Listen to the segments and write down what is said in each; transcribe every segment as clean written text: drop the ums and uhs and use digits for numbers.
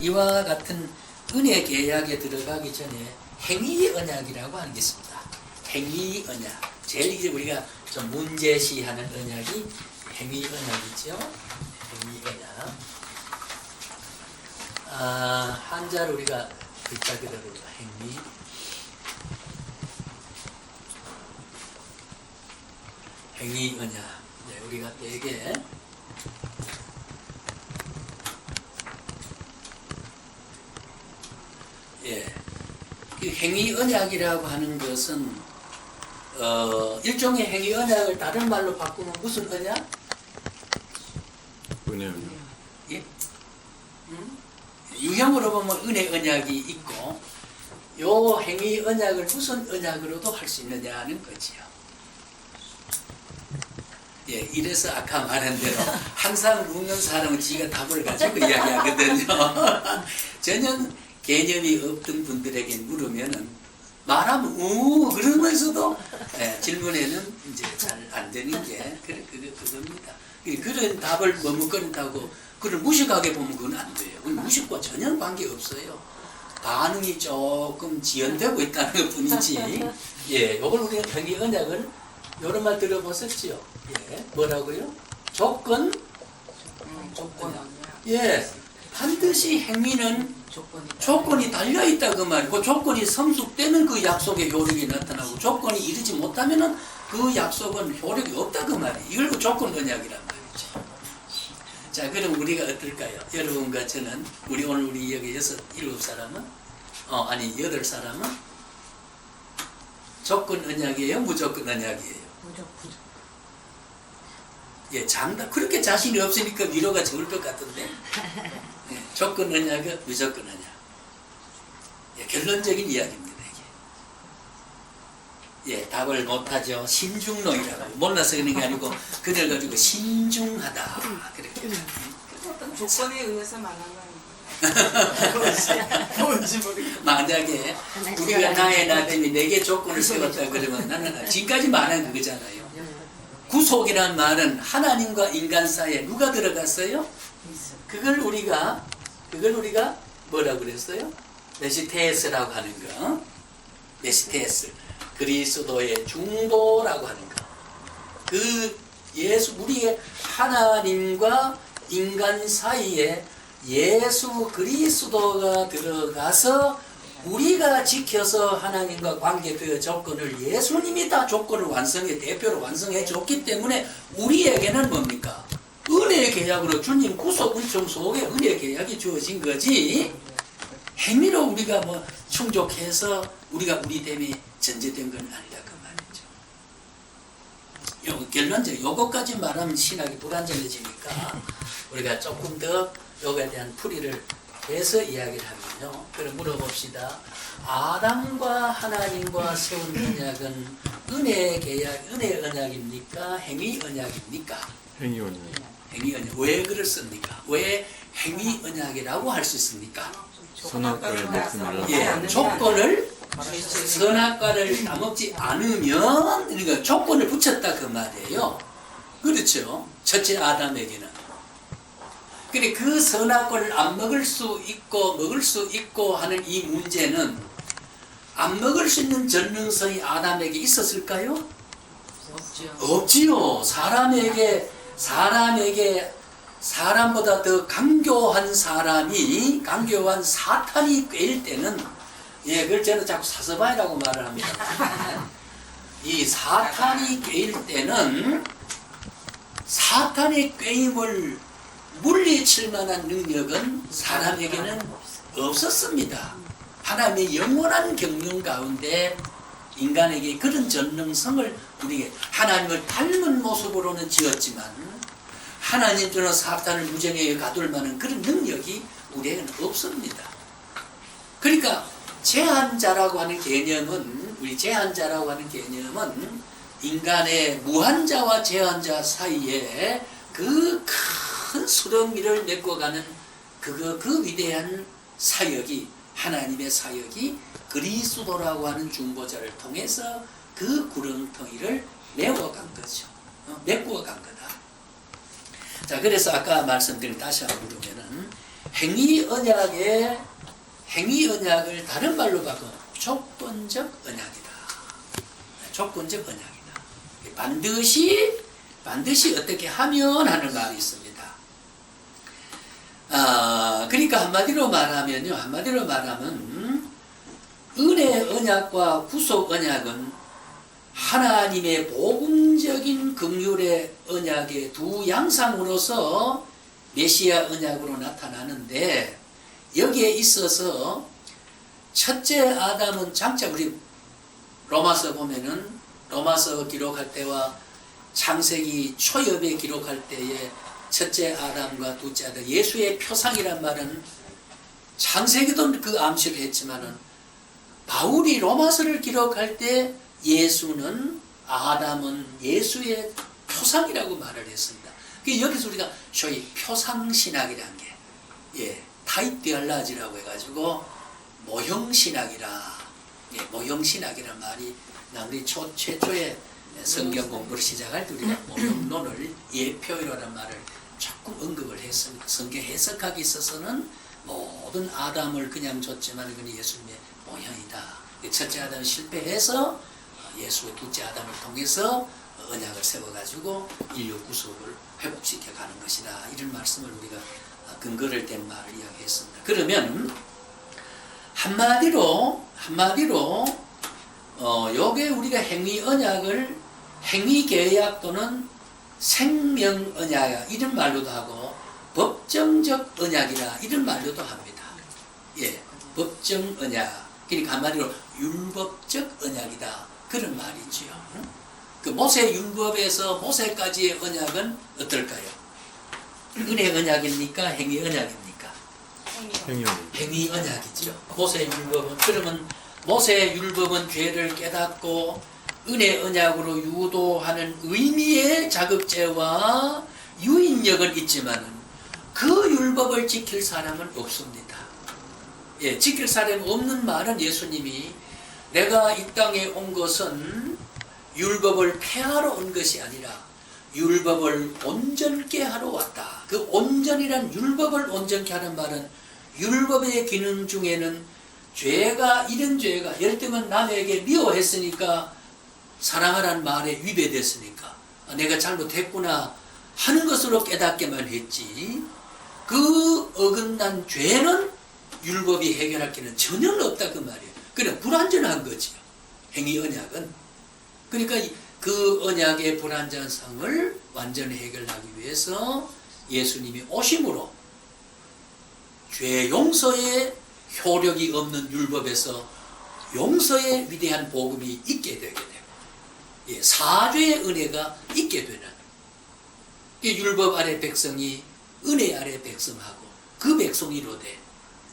이와 같은 은혜 계약에 들어가기 전에 행위 언약이라고 하는 게 있습니다. 행위 언약. 제일 이제 우리가 좀 문제시하는 언약이 행위 언약이죠. 행위 언약. 한자로 우리가 글자 그대로 행위. 행위 언약. 네, 우리가 되게 이 행위 언약이라고 하는 것은 일종의 행위 언약을 다른 말로 바꾸면 무슨 언약? 은혜 언약. 예? 유형으로 보면 은혜 언약이 있고 요 행위 언약을 무슨 언약으로도 할 수 있느냐는 거지요. 예, 이래서 아까 말한 대로 항상 묻는 사람은 지가 답을 가지고 이야기하거든요. 전혀 개념이 없던 분들에게 물으면은 말하면 그러면서도 질문에는 이제 잘 안 되는 게 그겁니다. 그런 답을 머뭇거린다고 그걸 무식하게 보면 그건 안 돼요. 그건 무식과 전혀 관계 없어요. 반응이 조금 지연되고 있다는 것 뿐이지. 예, 요걸 우리가 행위 언약을 여러 말 들어보셨지요? 예, 뭐라고요? 조건? 조건. 예, 반드시 행위는 조건이 달려있다 그 말이고 그 조건이 성숙되면 그 약속의 효력이 나타나고 조건이 이르지 못하면 그 약속은 효력이 없다 그 말이에요. 이걸 그 조건 언약이란 말이죠. 자, 그럼 우리가 어떨까요? 여러분과 저는 우리 여기 7사람은 아니 8사람은 조건 언약이에요? 무조건 언약이에요? 무조건. 예, 장담 그렇게 자신이 없으니까 위로가 적을 것 같은데 예, 조건 언약은 무조건 언약. 예, 결론적인 이야기입니다. 이게. 예, 답을 못하죠. 신중론이라고 몰라서 그런 게 아니고 그걸 가지고 신중하다 그렇게. 어떤 조건에 의해서 말한 거니까. 뭔지 모르겠어. 만약에 우리가 나의 나됨이 내게 조건을 세웠다 그러면 나는 지금까지 말한 그거잖아요. 구속이라는 말은 하나님과 인간 사이에 누가 들어갔어요? 그걸 우리가 뭐라고 그랬어요? 메시테스라고 하는 거. 메시테스. 그리스도의 중보라고 하는 거. 우리의 하나님과 인간 사이에 예수 그리스도가 들어가서 우리가 지켜서 하나님과 관계되어 조건을 예수님이 다 조건을 대표로 완성해 줬기 때문에 우리에게는 뭡니까? 은혜의 계약으로 주님 구속 은총 속에 은혜의 계약이 주어진 거지 행위로 우리가 충족해서 우리가 우리 됨이 전제된 건 아니다 그 말이죠. 결론적으로 요것까지 말하면 신학이 불완전해지니까 우리가 조금 더 요거에 대한 풀이를 해서 이야기를 하면요. 그럼 물어봅시다. 아담과 하나님과 세운 언약은 은혜 언약입니까? 행위 언약입니까? 행위 언약. 행위 언약. 왜 그렇습니까? 왜 행위 언약이라고 할 수 있습니까? 선악과를 먹지 말라. 예, 조건을 선악과를 따먹지 않으면 그러니까 조건을 붙였다 그 말이에요. 그렇죠. 첫째 아담에게는. 근데 그 선악과를 안 먹을 수 있고 하는 이 문제는 안 먹을 수 있는 전능성이 아담에게 있었을까요? 없지요. 사람보다 더 강교한 사탄이 꿰일 때는 그걸 저는 자꾸 사서바이라고 말을 합니다. 이 사탄이 꿰일 때는 사탄의 꿰임을 물리칠 만한 능력은 사람에게는 없었습니다. 하나님의 영원한 경륜 가운데 인간에게 그런 전능성을 우리에게 하나님을 닮은 모습으로는 지었지만 하나님처럼 사탄을 무정하게 가둘 만한 그런 능력이 우리에게는 없습니다. 그러니까 제한자라고 하는 개념은 인간의 무한자와 제한자 사이에 그 큰 수렁이를 메꿔가는 그 위대한 사역이 하나님의 사역이 그리스도라고 하는 중보자를 통해서 그 구렁텅이를 메워간 거죠. 메꾸어간 거다. 자, 그래서 아까 말씀드린 다시 한번 물으면은 행위 언약을 다른 말로 바꿔 조건적 언약이다. 조건적 언약이다. 반드시 어떻게 하면 하는 말이 있습니다. 그러니까 한마디로 말하면 은혜 언약과 구속 언약은 하나님의 복음적인 긍휼의 언약의 두 양상으로서 메시아 언약으로 나타나는데, 여기에 있어서 첫째 아담은 장차 우리 로마서 보면은 로마서 기록할 때와 창세기 초엽에 기록할 때에 첫째 아담과 둘째 아담, 예수의 표상이란 말은 창세기도 그 암시를 했지만은 바울이 로마서를 기록할 때 예수는 아담은 예수의 표상이라고 말을 했습니다. 여기서 우리가 소위 표상신학이라는 게 타입디얼라지라고 해가지고 모형신학이라, 모형신학이란 말이 우리 최초의 성경 공부를 시작할 때 우리가 모형론을 예표이라는 말을 조금 언급을 했습니다. 성경 해석하기 있어서는 모든 아담을 그냥 줬지만 그건 예수님의 모형이다. 첫째 아담이 실패해서 예수의 둘째 아담을 통해서 언약을 세워가지고 인류 구속을 회복시켜 가는 것이다. 이런 말씀을 우리가 근거를 댄 말을 이야기했습니다. 그러면 한마디로 요게 우리가 행위 언약을 행위 계약 또는 생명 언약 이런 말로도 하고 법정적 언약이라 이런 말로도 합니다. 법정 언약. 그러니까 한마디로 율법적 언약이다. 그런 말이지요. 그 모세 율법에서 모세까지의 언약은 어떨까요? 은혜 언약입니까? 행위 언약입니까? 행위 언약이죠. 모세 율법은, 그러면 모세 율법은 죄를 깨닫고 은혜 언약으로 유도하는 의미의 자급제와 유인력은 있지만은 그 율법을 지킬 사람은 없습니다. 지킬 사람이 없는 말은 예수님이 내가 이 땅에 온 것은 율법을 폐하러 온 것이 아니라 율법을 온전케 하러 왔다. 그 온전이란 율법을 온전케 하는 말은 율법의 기능 중에는 이런 죄가 예를 들면 남에게 미워했으니까 사랑하라는 말에 위배됐으니까 내가 잘못했구나 하는 것으로 깨닫게만 했지, 그 어긋난 죄는 율법이 해결할 기는 전혀 없다 그 말이에요. 그냥 불완전한 거지요. 행위 언약은. 그러니까 그 언약의 불완전성을 완전히 해결하기 위해서 예수님이 오심으로 죄 용서의 효력이 없는 율법에서 용서의 위대한 복음이 있게 되게 되고, 사죄의 은혜가 있게 되는, 율법 아래 백성이 은혜 아래 백성하고 그 백성이로 돼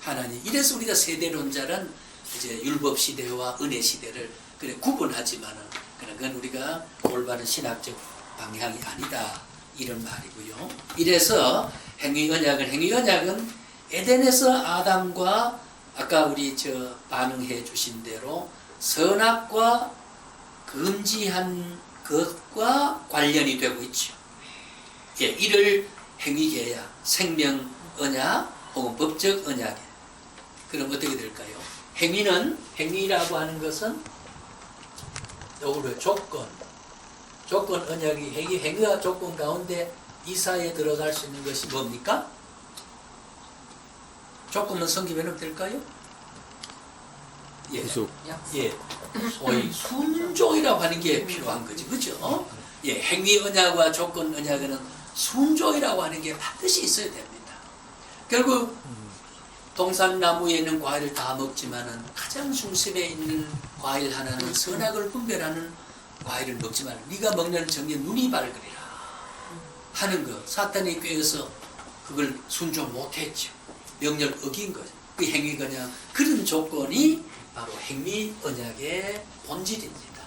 하나님. 이래서 우리가 세대론자는 이제 율법 시대와 은혜 시대를 그래 구분하지만은 그건 우리가 올바른 신학적 방향이 아니다 이런 말이고요. 이래서 행위 언약은 에덴에서 아담과 아까 우리 반응해 주신 대로 선악과 금지한 것과 관련이 되고 있죠. 이를 행위 계약, 생명 언약 혹은 법적 언약. 그럼 어떻게 될까요? 행위라고 하는 것은 요거를 조건 언약이 행위와 조건 가운데 이 사이에 들어갈 수 있는 것이 뭡니까? 조건은 성기면 될까요? 구속. 소위 순종이라고 하는 게 필요한 거지, 그죠? 행위 언약과 조건 언약에는 순종이라고 하는 게 반드시 있어야 됩니다. 결국 동산나무에 있는 과일을 다 먹지만은 가장 중심에 있는 과일 하나는 선악을 분별하는 과일을 먹지 말라. 네가 먹는 정에 눈이 밝으리라 하는 것. 사탄이 꾀어서 그걸 순종 못했죠. 명령 어긴 거죠. 그 행위 언약, 그런 조건이 바로 행위 언약의 본질입니다.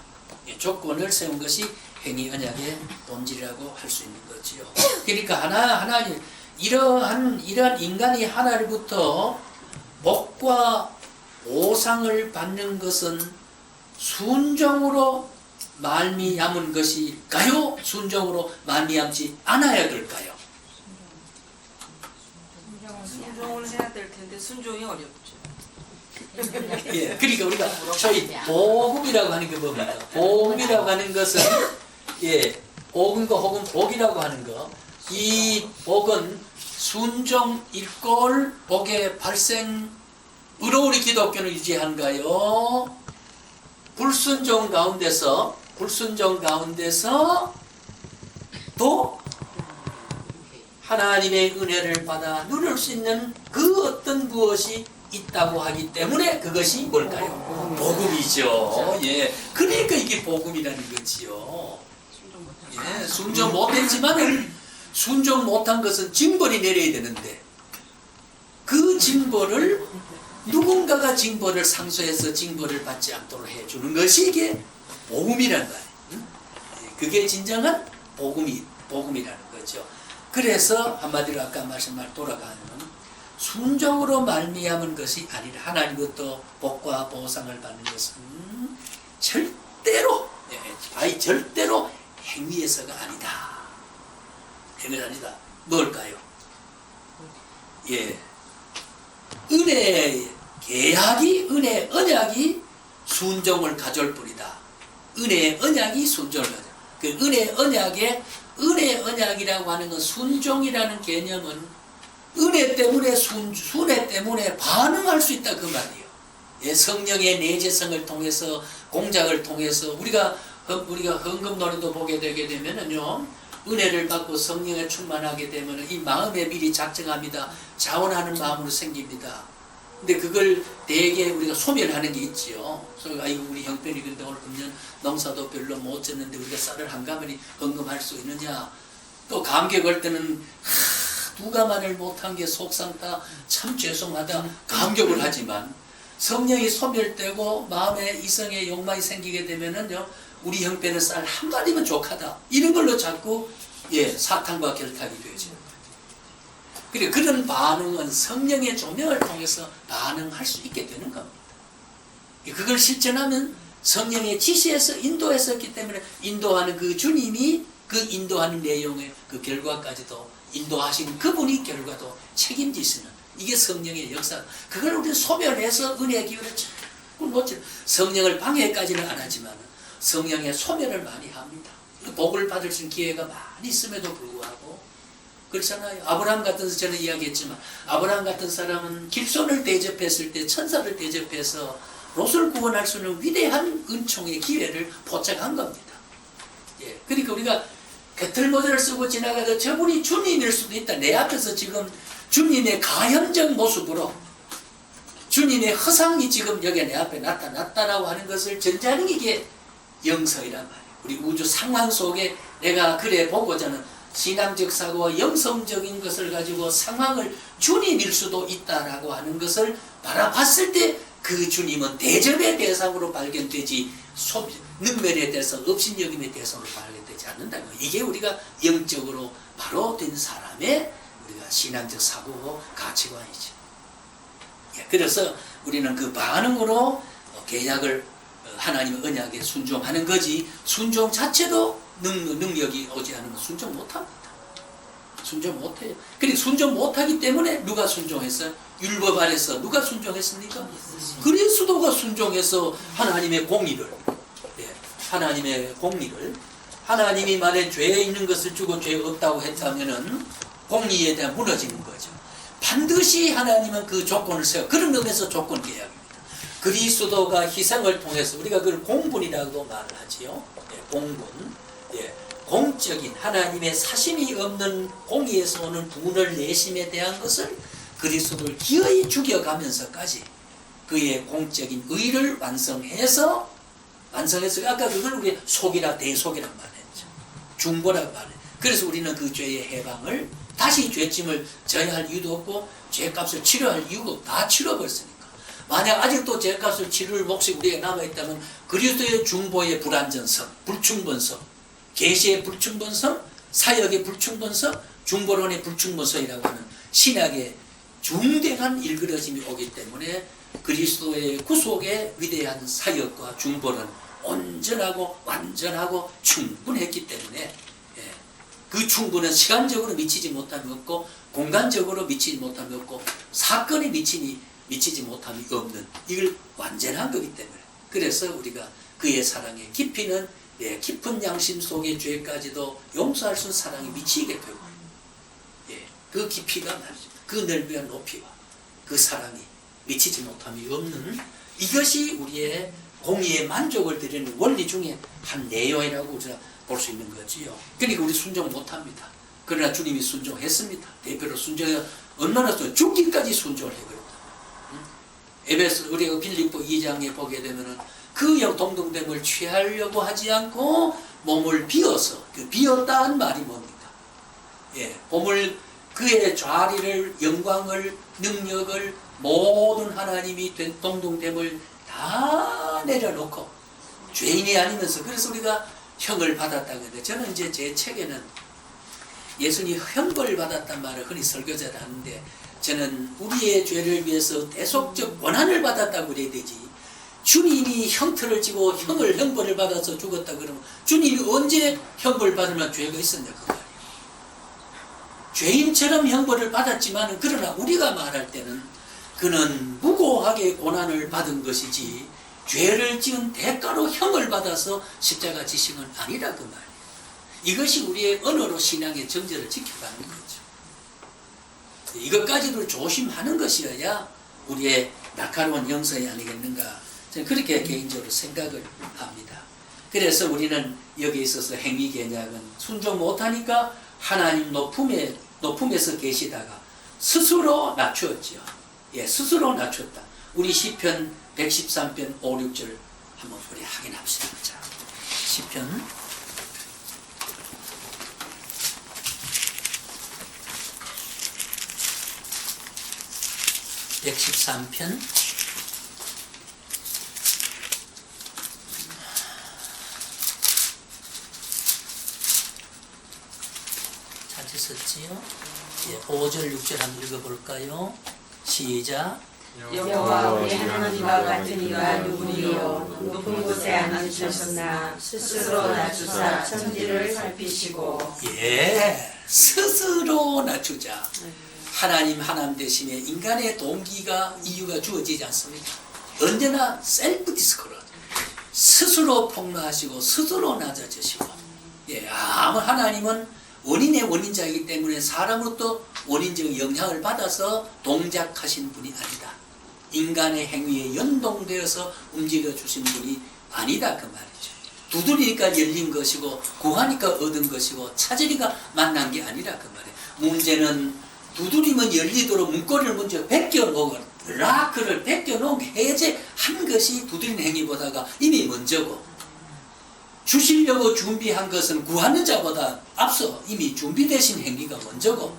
조건을 세운 것이 행위 언약의 본질이라고 할 수 있는 거지요. 그러니까 하나님 이러한 인간이 하나님부터 복과 보상을 받는 것은 순종으로 말미암은 것일까요? 순종으로 말미암지 않아야 될까요? 순종을 해야 될 텐데 순종이 어렵죠. 예, 그러니까 우리가 소위 복음이라고 하는 게 뭡니까? 복음이라고 하는 것은 예, 복음과 혹은 복이라고 하는 것. 이 복은 순종일꼴 복의 발생으로 우리 기독교는 유지한가요? 불순종 가운데서 또 하나님의 은혜를 받아 누릴 수 있는 그 어떤 무엇이 있다고 하기 때문에 그것이 뭘까요? 복음이죠. 예, 그러니까 이게 복음이라는 거지요. 예, 순종 못했지만은 순종 못한 것은 징벌이 내려야 되는데 그 징벌을 누군가가 징벌을 상소해서 징벌을 받지 않도록 해주는 것이 이게 복음이라는 거예요. 그게 진정한 복음이라는 거죠. 그래서 한마디로 아까 말씀말 돌아가면 순종으로 말미암은 것이 아니라 하나님부터 복과 보상을 받는 것은 절대로 절대로 행위에서가 아니다. 행위가 아니다. 뭘까요? 예, 은혜 언약이 순종을 가져올 뿐이다. 은혜의 언약이 순종을 가져. 그 은혜 언약이라고 하는 건 순종이라는 개념은 은혜 때문에 순혜 때문에 반응할 수 있다 그 말이에요. 예, 성령의 내재성을 통해서 공작을 통해서 우리가 헌금 노래도 보게 되게 되면은요, 은혜를 받고 성령에 충만하게 되면은 이 마음에 미리 작정합니다. 자원하는 마음으로 생깁니다. 근데 그걸 대개 우리가 소멸하는 게 있지요. 그래서 아이고 우리 형편이 근데 오늘 금년 농사도 별로 못 졌는데 우리가 쌀을 한 가마니 헌금할 수 있느냐. 또 감격할 때는 두 가마를 못한 게 속상다, 참 죄송하다, 감격을 하지만 성령이 소멸되고 마음에 이성의 욕망이 생기게 되면은요, 우리 형편은 쌀 한 마리면 족하다. 이런 걸로 자꾸 사탄과 결탁이 되죠. 그리고 그런 반응은 성령의 조명을 통해서 반응할 수 있게 되는 겁니다. 그걸 실천하면 성령의 지시에서 인도했었기 때문에 인도하는 그 주님이 그 인도하는 내용의 그 결과까지도 인도하신 그분이 결과도 책임지시는 이게 성령의 역사. 그걸 우리는 소멸해서 은혜의 기회를 자꾸 놓치. 성령을 방해까지는 안 하지만 성령의 소멸을 많이 합니다. 복을 받을 수 있는 기회가 많이 있음에도 불구하고 그렇잖아요. 아브라함 같은 저는 이야기했지만 아브라함 같은 사람은 길손을 대접했을 때 천사를 대접해서 롯을 구원할 수 있는 위대한 은총의 기회를 포착한 겁니다. 예, 그러니까 우리가 배틀 모델을 쓰고 지나가도 저분이 주님일 수도 있다. 내 앞에서 지금 주님의 가현적 모습으로 주님의 허상이 지금 여기 내 앞에 나타났다라고 하는 것을 전제하는 게 이게 영성이란 말이에요. 우리 우주 상황 속에 내가 그래 보고자 하는 신앙적 사고와 영성적인 것을 가지고 상황을 주님일 수도 있다라고 하는 것을 바라봤을 때 그 주님은 대접의 대상으로 발견되지 능멸에 대해서 업신여김의 대상으로 발견되지 않는다는 거예요. 이게 우리가 영적으로 바로 된 사람의 우리가 신앙적 사고고 가치관이죠. 그래서 우리는 그 반응으로 계약을 하나님의 언약에 순종하는 거지 순종 자체도 능력이 오지 않으면 순종 못합니다. 순종 못해요. 그러니까 순종 못하기 때문에 누가 순종했어요? 율법 아래서 누가 순종했습니까? 그리스도가 순종해서 하나님의 공의를 하나님의 공의를 하나님이 만에 죄 있는 것을 주고 죄 없다고 했다면은 공의에 대한 무너지는 거죠. 반드시 하나님은 그 조건을 세워 그런 의미에서 조건 계약입니다. 그리스도가 희생을 통해서 우리가 그걸 공분이라고도 말을 하지요. 공분. 공적인 하나님의 사심이 없는 공의에서 오는 분을 내심에 대한 것을 그리스도를 기어이 죽여가면서까지 그의 공적인 의를 완성해서 아까 그걸 우리 속이라 대속이란 말했죠. 중보라고 말해요. 그래서 우리는 그 죄의 해방을 다시 죄짐을 져야 할 이유도 없고 죄값을 치료할 이유가 없고 다 치러버렸으니까. 만약 아직도 죄값을 치를 몫이 우리에게 남아있다면 그리스도의 중보의 불완전성, 불충분성, 계시의 불충분성, 사역의 불충분성, 중보론의 불충분성이라고 하는 신약의 중대한 일그러짐이 오기 때문에 그리스도의 구속의 위대한 사역과 중보는 온전하고 완전하고 충분했기 때문에 그 충분은 시간적으로 미치지 못함이 없고 공간적으로 미치지 못함이 없고 사건에 미치지 못함이 없는 이걸 완전한 거기 때문에 그래서 우리가 그의 사랑에 깊이는 깊은 양심 속의 죄까지도 용서할 수 있는 사랑이 미치게 되고 그 깊이가 말이죠. 그 넓이와 높이와 그 사랑이 미치지 못함이 없는 이것이 우리의 공의의 만족을 드리는 원리 중에 한 내용이라고 우리가 볼 수 있는 거지요. 그러니까 우리 순종 못합니다. 그러나 주님이 순종했습니다. 대표로 순종해 얼마나 죽기까지 순종을 해버렸다. 에베소 우리가 빌립보 2장에 보게 되면은 그 동등됨을 취하려고 하지 않고 몸을 비워서 그 비웠다는 말이 뭡니까? 몸을 그의 좌리를 영광을 능력을 모든 하나님이 된 동등됨을 다 내려놓고 죄인이 아니면서 그래서 우리가 형을 받았다고 했는데 저는 이제 제 책에는 예수님이 형벌을 받았단 말을 흔히 설교자를 하는데 저는 우리의 죄를 위해서 대속적 원한을 받았다고 그래야 되지 주님이 형틀을 지고 형벌을 받아서 죽었다 그러면 주님이 언제 형벌 받으면 죄가 있었냐 그 말이에요. 죄인처럼 형벌을 받았지만 그러나 우리가 말할 때는 그는 무고하게 고난을 받은 것이지 죄를 지은 대가로 형을 받아서 십자가 지심은 아니라 그 말이에요. 이것이 우리의 언어로 신앙의 정제를 지켜가는 거죠. 이것까지도 조심하는 것이어야 우리의 날카로운 영성이 아니겠는가 저는 그렇게 개인적으로 생각을 합니다. 그래서 우리는 여기에 있어서 행위개념은 순종 못하니까 하나님 높음에서 계시다가 스스로 낮추었지요. 스스로 낮췄다. 우리 시편 113편 5, 6절 한번 우리 확인합시다. 자, 시편 113편 찾으셨지요? 5절 6절 한번 읽어볼까요? 시작. 여호와 우리 하나님과 같은 이가 누구니요 높은 곳에 앉으셨으나 스스로 낮추사 천지를 살피시고 스스로 낮추자. 하나님 대신에 인간의 동기가 이유가 주어지지 않습니다. 언제나 셀프 디스커러 스스로 폭로하시고 스스로 낮아지시고 아무 하나님은 원인의 원인자이기 때문에 사람으로부터 원인적 영향을 받아서 동작하신 분이 아니다. 인간의 행위에 연동되어서 움직여 주신 분이 아니다 그 말이죠. 두드리니까 열린 것이고 구하니까 얻은 것이고 찾으니까 만난 게 아니라 그 말이에요. 문제는 두드리면 열리도록 문고리를 먼저 벗겨놓고 라크를 벗겨놓고 해제한 것이 두드리는 행위보다가 이미 먼저고 주시려고 준비한 것은 구하는 자보다 앞서 이미 준비되신 행위가 먼저고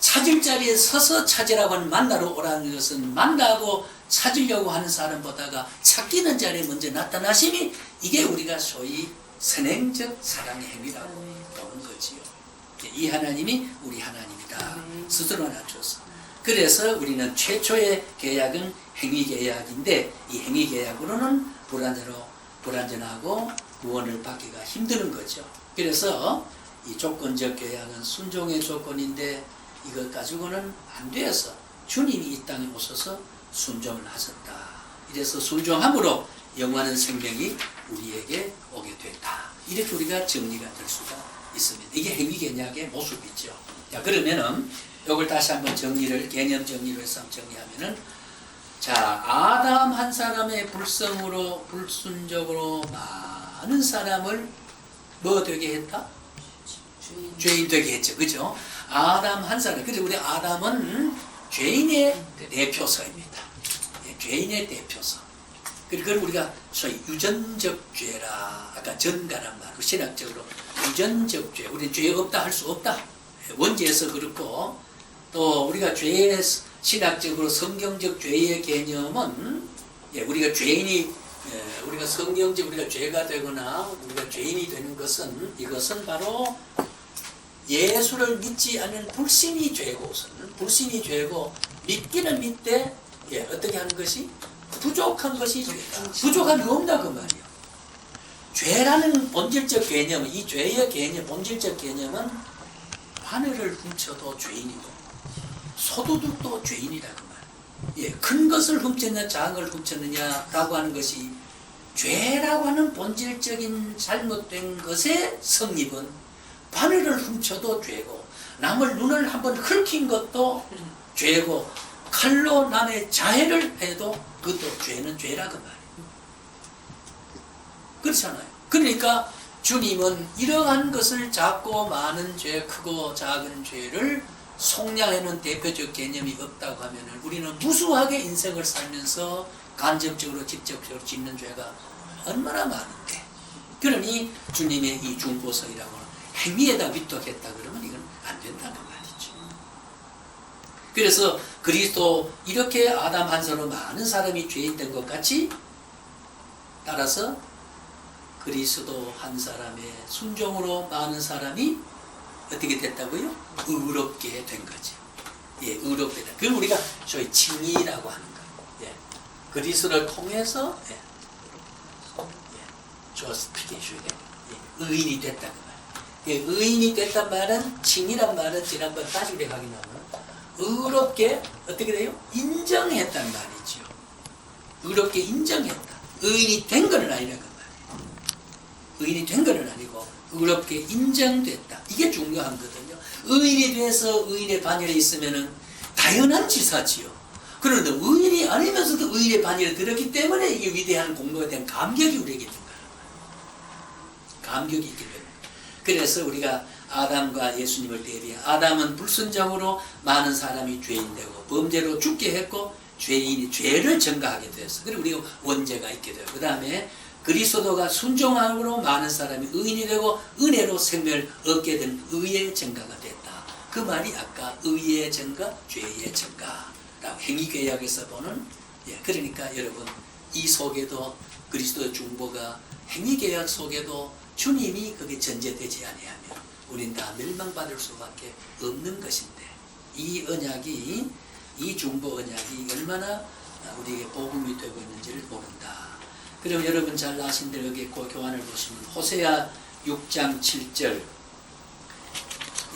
찾을 자리에 서서 찾으라고 하는 만나러 오라는 것은 만나고 찾으려고 하는 사람보다가 찾기는 자리에 먼저 나타나심이 이게 우리가 소위 선행적 사랑의 행위라고 보는 거지요. 이 하나님이 우리 하나님이다. 스스로 낮춰서. 그래서 우리는 최초의 계약은 행위계약인데 이 행위계약으로는 불완전하고 구원을 받기가 힘드는 거죠. 그래서 이 조건적 계약은 순종의 조건인데 이것 가지고는 안 돼서 주님이 이 땅에 오셔서 순종을 하셨다. 이래서 순종함으로 영원한 생명이 우리에게 오게 됐다. 이렇게 우리가 정리가 될 수가 있습니다. 이게 행위개념의 모습이죠. 자, 그러면은 이걸 다시 한번 개념 정리로 해서 정리하면은 자, 아담 한 사람의 불순적으로 많은 사람을 뭐 되게 했다? 죄인 되게 했죠. 그죠? 아담 한 사람. 그래서 우리 아담은 죄인의 대표서입니다. 죄인의 대표서. 그걸 우리가 소위 유전적 죄라, 아까 전가란 말로 신학적으로 유전적 죄. 우리는 죄 없다 할 수 없다. 원죄에서 그렇고, 또 우리가 죄의 신학적으로 성경적 죄의 개념은 우리가 죄인이 우리가 성경적 우리가 죄가 되거나 우리가 죄인이 되는 것은 이것은 바로 예수를 믿지 않는 불신이 죄고 불신이 죄고 믿기는 믿되 어떻게 하는 것이 부족한 것이 죄다. 부족함이 없다 그 말이에요. 죄라는 본질적 개념, 이 죄의 개념, 본질적 개념은 바늘을 훔쳐도 죄인이고 소도둑도 죄인이라고 말. 예, 큰 것을 훔쳤느냐 작은 걸 훔쳤느냐라고 하는 것이 죄라고 하는 본질적인 잘못된 것의 성립은 바늘을 훔쳐도 죄고 남을 눈을 한번 긁힌 것도 죄고 칼로 남의 자해를 해도 그것도 죄는 죄라고 말이에요. 그렇잖아요. 그러니까 주님은 이러한 것을 작고 많은 죄, 크고 작은 죄를 속량하는 대표적 개념이 없다고 하면 우리는 무수하게 인생을 살면서 간접적으로 직접적으로 짓는 죄가 얼마나 많은데, 그러니 주님의 이 중보성이라고 하는 행위에다 위탁했다 그러면 이건 안 된다는 말이죠. 그래서 그리스도 이렇게 아담 한 손으로 많은 사람이 죄인 된 것 같이 따라서 그리스도 한 사람의 순종으로 많은 사람이 어떻게 됐다고요? 의롭게 된 거죠. 예, 의롭게 된. 그걸 우리가 소위 칭의라고 하는 거예요. 예, 그리스도를 통해서 justification, 의인이 됐다는 말이에요. 예, 의인이 됐단 말은 칭의란 말은 지난번 다시 우리 확인하면 의롭게 어떻게 돼요? 인정했단 말이죠. 의롭게 인정했다. 의인이 된 것은 아니라는 말이에요. 의인이 된 것은 아니고 의롭게 인정됐다. 이게 중요한 거거든요. 의인이 돼서 의인의 반열에 있으면은 당연한 지사지요. 그런데 의인이 아니면서도 의인의 반열에 들었기 때문에 이 위대한 공로에 대한 감격이 우리에게 있는 거예요. 감격이 있기 때문에. 그래서 우리가 아담과 예수님을 대비해 아담은 불순종으로 많은 사람이 죄인되고 범죄로 죽게 했고 죄인이 죄를 증가하게 되었어. 그리고 우리가 원죄가 있게 되고 그 다음에 그리스도가 순종함으로 많은 사람이 의인이 되고 은혜로 생명을 얻게 된 의의 증가가 됐다. 그 말이 아까 의의 증가, 죄의 증가라고 행위계약에서 보는, 예, 그러니까 여러분 이 속에도 그리스도의 중보가 행위계약 속에도 주님이 그게 전제되지 아니하면 우린 다 멸망받을 수밖에 없는 것인데 이 언약이, 이 중보 언약이 얼마나 우리에게 복음이 되고 있는지를 모른다. 그럼 여러분 잘 아신 대로 여기 그 교환을 보시면 호세아 6장 7절,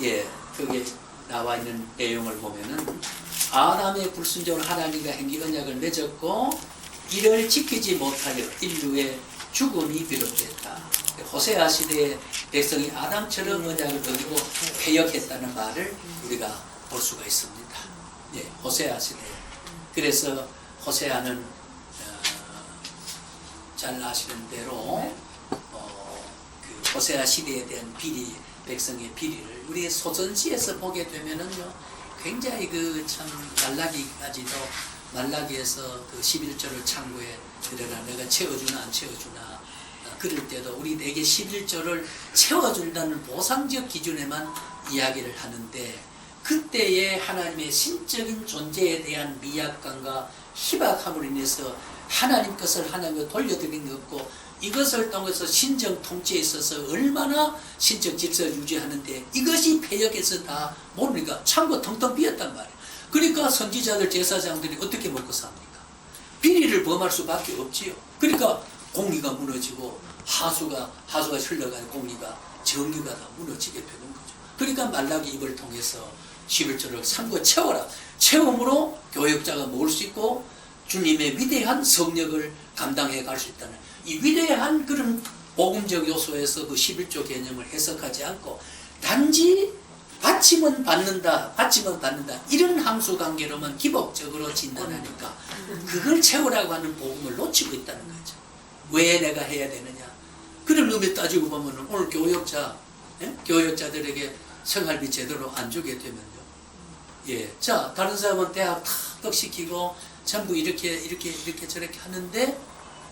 예, 거기에 나와 있는 내용을 보면은 아담의 불순종으로 하나님과 행기 언약을 맺었고 이를 지키지 못하여 인류의 죽음이 비롯됐다. 호세아 시대의 백성이 아담처럼 언약을 어기고 패역했다는 말을 우리가 볼 수가 있습니다. 예, 호세아 시대. 그래서 호세아는 잘 아시는 대로 그 호세아 시대에 대한 비리, 백성의 비리를 우리 소선지에서 보게 되면은요 굉장히 그 참 말라기에서 그 11조를 창고에 들여라 내가 채워주나 안 채워주나 그럴 때도 우리 내게 11조를 채워준다는 보상적 기준에만 이야기를 하는데 그때의 하나님의 신적인 존재에 대한 미약감과 희박함으로 인해서 하나님 것을 하나님께 돌려드린 게 없고 이것을 통해서 신정 통치에 있어서 얼마나 신적 질서를 유지하는데 이것이 폐역해서 다 모르니까 창고 텅텅 비었단 말이에요. 그러니까 선지자들 제사장들이 어떻게 먹고 삽니까? 비리를 범할 수밖에 없지요. 그러니까 공의가 무너지고 하수가 흘러가는 공의가 정의가 다 무너지게 되는 거죠. 그러니까 말라기 입을 통해서 11조를 삼고 채워라. 채움으로 교역자가 모을 수 있고 주님의 위대한 성력을 감당해 갈 수 있다는 이 위대한 그런 복음적 요소에서 그 11조 개념을 해석하지 않고 단지 받침은 받는다 이런 함수 관계로만 기복적으로 진단하니까 그걸 채우라고 하는 복음을 놓치고 있다는 거죠. 왜 내가 해야 되느냐? 그런 의미 따지고 보면 오늘 교역자들에게 생활비 제대로 안 주게 되면요. 예, 자 다른 사람은 대학 다 떡시키고 전부 이렇게 저렇게 하는데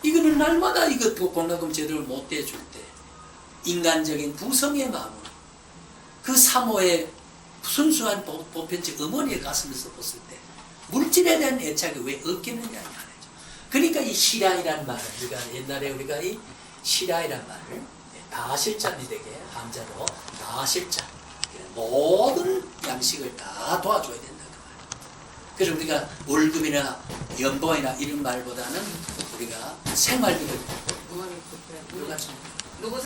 이거는 날마다 이것도 공과금 제대로 못 대줄 때 인간적인 부성의 마음, 그 사모의 순수한 보편적 어머니의 가슴에서 봤을 때 물질에 대한 애착이 왜 없겠느냐 말이죠. 그러니까 이 시라이란 말을 우리가 옛날에 우리가 이 시라이란 말을 다실자니 되게 한자로 다실자 모든 양식을 다 도와줘야 된다. 그래서 우리가 월급이나 연봉이나 이런 말보다는 우리가 생활비를